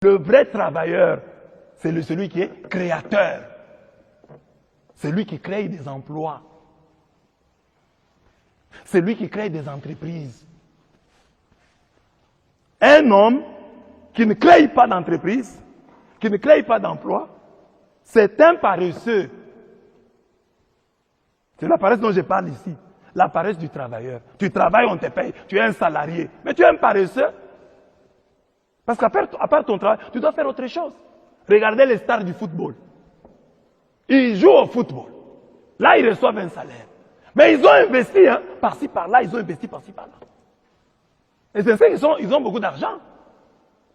Le vrai travailleur, c'est celui qui est créateur. C'est lui qui crée des emplois. C'est lui qui crée des entreprises. Un homme qui ne crée pas d'entreprise, qui ne crée pas d'emploi, c'est un paresseux. C'est la paresse dont je parle ici. La paresse du travailleur. Tu travailles, on te paye. Tu es un salarié. Mais tu es un paresseux. Parce qu'à part ton travail, tu dois faire autre chose. Regardez les stars du football. Ils jouent au football. Là, ils reçoivent un salaire. Mais ils ont investi, hein, par-ci, par-là, ils ont investi par-ci, par-là. Et c'est ça qu'ils ont beaucoup d'argent.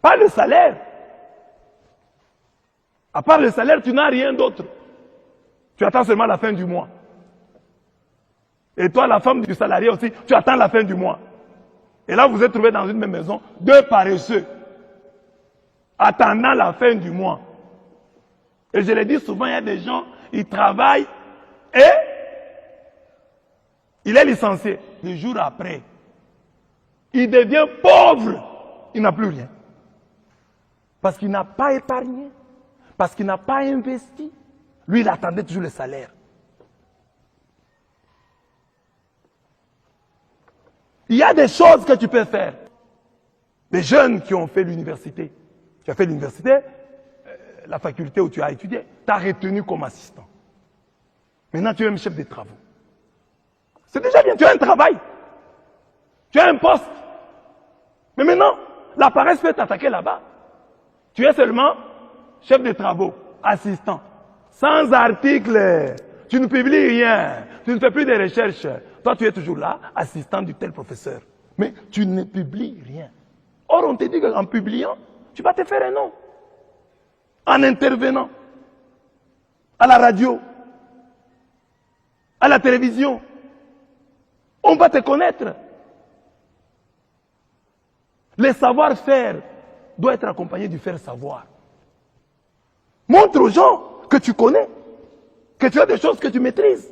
Pas le salaire. À part le salaire, tu n'as rien d'autre. Tu attends seulement la fin du mois. Et toi, la femme du salarié aussi, tu attends la fin du mois. Et là, vous êtes trouvés dans une même maison, deux paresseux, attendant la fin du mois. Et je l'ai dit souvent, il y a des gens, ils travaillent et il est licencié. Le jour après, il devient pauvre. Il n'a plus rien. Parce qu'il n'a pas épargné. Parce qu'il n'a pas investi. Lui, il attendait toujours le salaire. Il y a des choses que tu peux faire. Les jeunes qui ont fait l'université. Tu as fait l'université, la faculté où tu as étudié, tu as retenu comme assistant. Maintenant, tu es un chef de travaux. C'est déjà bien, tu as un travail. Tu as un poste. Mais maintenant, la paresse peut t'attaquer là-bas. Tu es seulement chef de travaux, assistant. Sans article, tu ne publies rien, tu ne fais plus de recherches. Toi, tu es toujours là, assistant du tel professeur. Mais tu ne publies rien. Or, on te dit qu'en publiant, tu vas te faire un nom. En intervenant. À la radio. À la télévision. On va te connaître. Le savoir-faire doit être accompagné du faire-savoir. Montre aux gens que tu connais, que tu as des choses que tu maîtrises,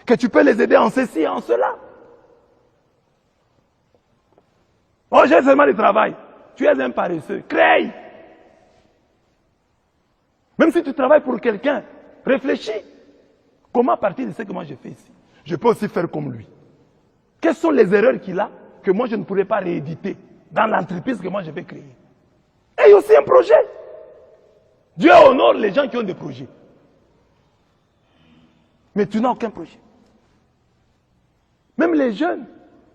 que tu peux les aider en ceci et en cela. Oh, j'ai seulement du travail. Tu es un paresseux. Crée. Même si tu travailles pour quelqu'un, réfléchis. Comment à partir de ce que moi j'ai fait ici, je peux aussi faire comme lui. Quelles sont les erreurs qu'il a que moi je ne pourrais pas rééditer dans l'entreprise que moi je vais créer? Et il y a aussi un projet. Dieu honore les gens qui ont des projets. Mais tu n'as aucun projet. Même les jeunes,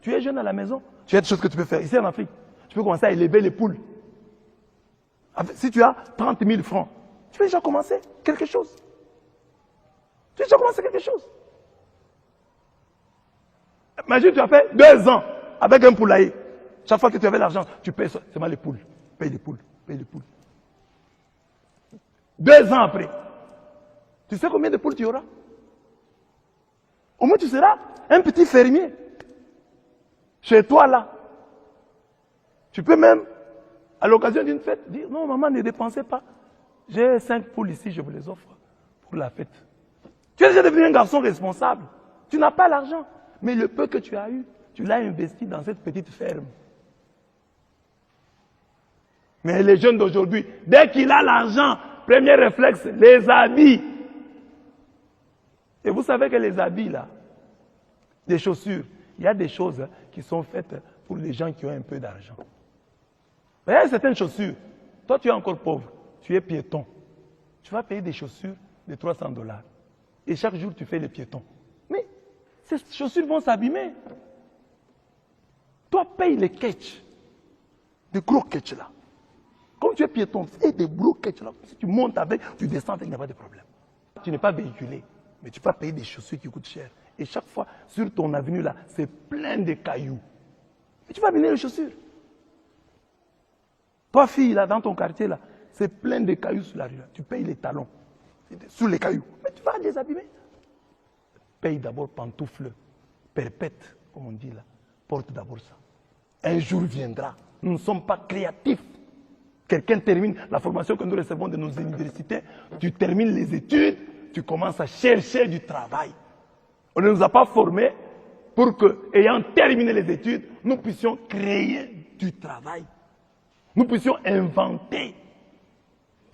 tu es jeune à la maison, tu as des choses que tu peux faire. Ici en Afrique, tu peux commencer à élever les poules. Si tu as 30 000 francs, tu peux déjà commencer quelque chose. Tu peux déjà commencer quelque chose. Imagine, tu as fait 2 ans avec un poulailler. Chaque fois que tu avais l'argent, tu payes seulement les poules. Paye les poules, paye les poules. 2 ans après, tu sais combien de poules tu auras? Au moins tu seras un petit fermier. Chez toi là. Tu peux même, à l'occasion d'une fête, dire non maman, ne dépensez pas. J'ai 5 poules ici, je vous les offre pour la fête. Tu es déjà devenu un garçon responsable. Tu n'as pas l'argent. Mais le peu que tu as eu, tu l'as investi dans cette petite ferme. Mais les jeunes d'aujourd'hui, dès qu'il a l'argent, premier réflexe, les habits. Et vous savez que les habits là, des chaussures, il y a des choses qui sont faites pour les gens qui ont un peu d'argent. Il y a certaines chaussures. Toi, tu es encore pauvre. Tu es piéton. Tu vas payer des chaussures de $300. Et chaque jour, tu fais les piétons. Mais ces chaussures vont s'abîmer. Toi, paye les ketchs. Des gros ketchs là. Comme tu es piéton, fais des gros ketchs là. Si tu montes avec, tu descends avec, il n'y a pas de problème. Tu n'es pas véhiculé. Mais tu vas payer des chaussures qui coûtent cher. Et chaque fois, sur ton avenue là, c'est plein de cailloux. Et tu vas abîmer les chaussures. Toi, fille, là, dans ton quartier, là, c'est plein de cailloux sur la rue. Là. Tu payes les talons sous les cailloux. Mais tu vas les abîmer. Paye d'abord pantoufles perpètes, comme on dit là. Porte d'abord ça. Un jour viendra. Nous ne sommes pas créatifs. Quelqu'un termine la formation que nous recevons de nos universités. Tu termines les études, tu commences à chercher du travail. On ne nous a pas formés pour que, ayant terminé les études, nous puissions créer du travail. Nous puissions inventer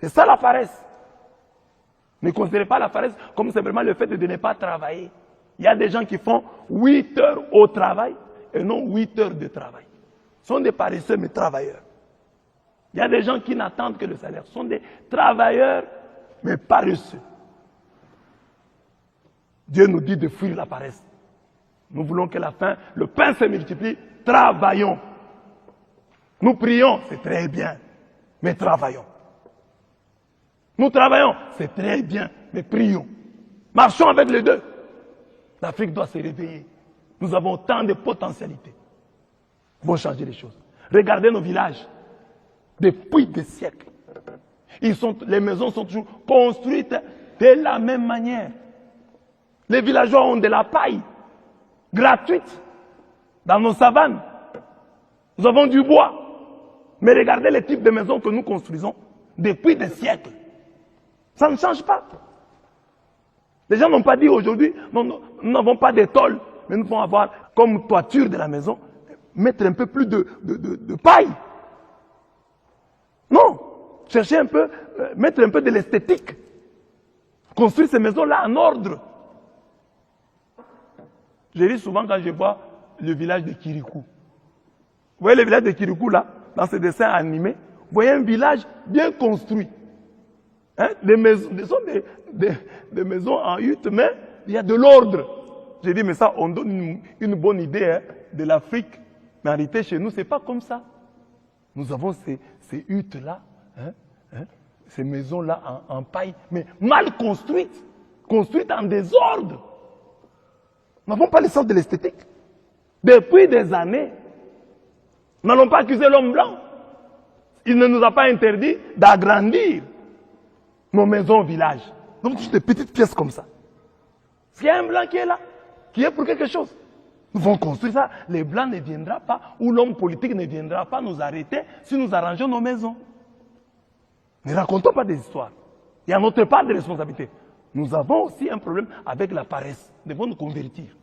C'est ça la paresse. Ne considérez pas la paresse comme simplement le fait de ne pas travailler. Il y a des gens qui font 8 heures au travail et non 8 heures de travail. Ce sont des paresseux mais travailleurs. Il y a des gens qui n'attendent que le salaire. Ce sont des travailleurs mais paresseux. Dieu nous dit de fuir la paresse. Nous voulons que la faim, le pain se multiplie. Travaillons. Nous prions, c'est très bien, mais travaillons. Nous travaillons, c'est très bien, mais prions. Marchons avec les deux. L'Afrique doit se réveiller. Nous avons tant de potentialités. Nous devons changer les choses. Regardez nos villages. Depuis des siècles. Les maisons sont toujours construites de la même manière. Les villageois ont de la paille gratuite dans nos savanes. Nous avons du bois. Mais regardez les types de maisons que nous construisons depuis des siècles. Ça ne change pas. Les gens n'ont pas dit aujourd'hui, nous n'avons pas d'étole, mais nous devons avoir comme toiture de la maison, mettre un peu plus de paille. Non, chercher un peu, mettre un peu de l'esthétique. Construire ces maisons-là en ordre. Je ris souvent quand je vois le village de Kirikou. Vous voyez le village de Kirikou là, dans ces dessins animés, vous voyez un village bien construit. Hein? Des maisons, ce sont des maisons en hutte, mais il y a de l'ordre. J'ai dit, mais ça, on donne une bonne idée hein, de l'Afrique. Mais en réalité, chez nous, ce n'est pas comme ça. Nous avons ces huttes-là, ces maisons-là en paille, mais mal construites, construites en désordre. Nous n'avons pas le sens de l'esthétique. Depuis des années, nous n'allons pas accuser l'homme blanc. Il ne nous a pas interdit d'agrandir nos maisons au village. Donc, des petites pièces comme ça. S'il y a un blanc qui est là, qui est pour quelque chose, nous devons construire ça. Les blancs ne viendront pas, ou l'homme politique ne viendra pas nous arrêter si nous arrangeons nos maisons. Ne racontons pas des histoires. Il y a notre part de responsabilité. Nous avons aussi un problème avec la paresse. Nous devons nous convertir.